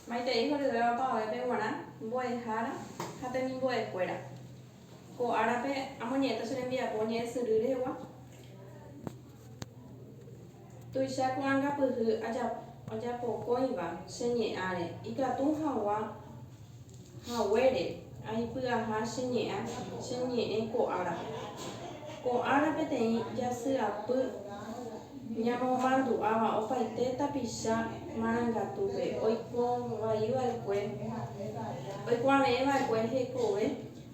Maite hijo de beba pa bebe guará, boe jara, hate mi boe fuera. Ko árape amoñeta se le envía poñe sururehua. Tuisha kuanga puhu aja pokoiva señe are. Ikatu hawa hawere. Ahí puaha señe ko ara. Ko árape tei ya se apu ñamo mandu ava opaite tapicha marangatupe. Oiko vaiva kue. Oiko ameva kue hekove.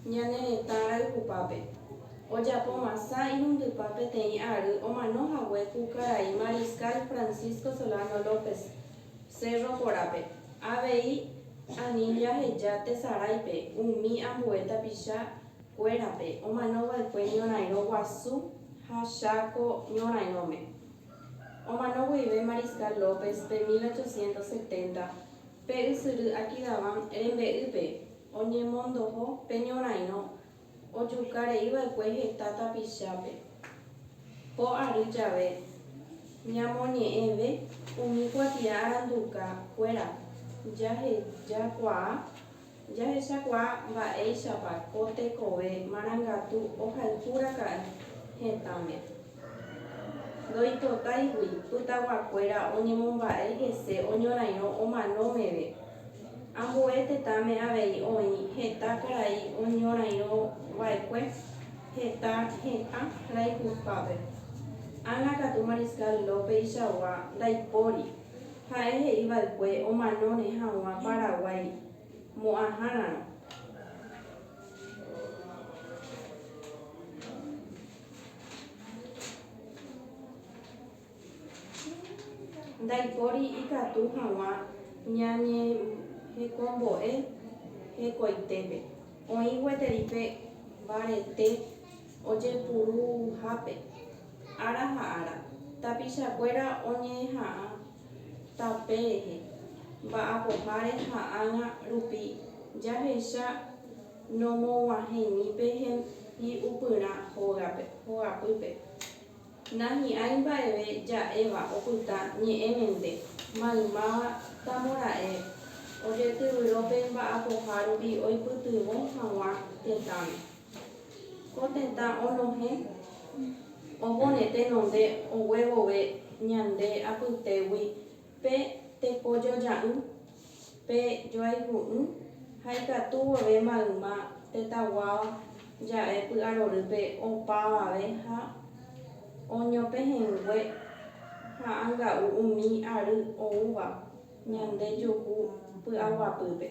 Ñane tara upape. Oyapo masa inundupape tei aru omano hawe kukarai Mariscal Francisco Solano López Cerro Porape. Avei anilla heyate saraipe umi ambueta picha kuerape omano valkue ñorairõ guasu ha cháko ñorairõme. Omano guive Mariscal López pe 1870 pe ysyry Aquidaván rembe'ýpe oñemondoho pe ñorairõ ojukareiva'ekue heta tapichápe. Po ary jave ñamoñe'ẽve umi kuatia aranduka kuéra jahechakuaa mba'éichapa ko tekove marangatu ohayhúraka'e hetãme. Ndoipotáigui pytaguakuéra oñemomba'e hese oñorairõ omanómeve. Ambue tetãme avei oĩ heta karai oñorairõva'ekue heta raihupápe. Ág̃akatu Mariscal López ichagua ndaipóri. Ha'e he'íva'ekue omanóne hag̃ua Paraguay mo'ãharãrõ. Ndaipóri ikatu hag̃ua ñañehekombo'e hekoitépe. Oĩ gueterípe mbarete ojepuruhápe ára ha ára. Tapichakuéra oñeha'ã tape rehe mba'apoháre ha ág̃a rupi jahecha nomog̃uahẽmípe hi'upyrã hogapýpe. Nahi'ãi mba'eve ja'éva opyta ñe'ẽmende maymáva tambora'e ojetyvyrõ pe mba'apoha rupi oipytyvõ hag̃ua tetãme. Ko tetã onohẽ ohone tenonde oguevove ñande apytégui pe tekojoja'ỹ pe joayhu'ỹ ha ikatu vove mayma tetãguava ja'e py'arorýpe opavave ha oñopehẽngue ha ánga'u umi ary oúva ñande juhu py'aguapýpe.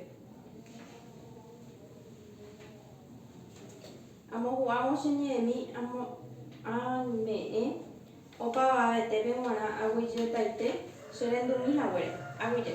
Amohu'ãvo cheñe'ẽmi ame'ẽ opavavetépe g̃uarã aguyjetaite che rendumihaguére. Aguyje.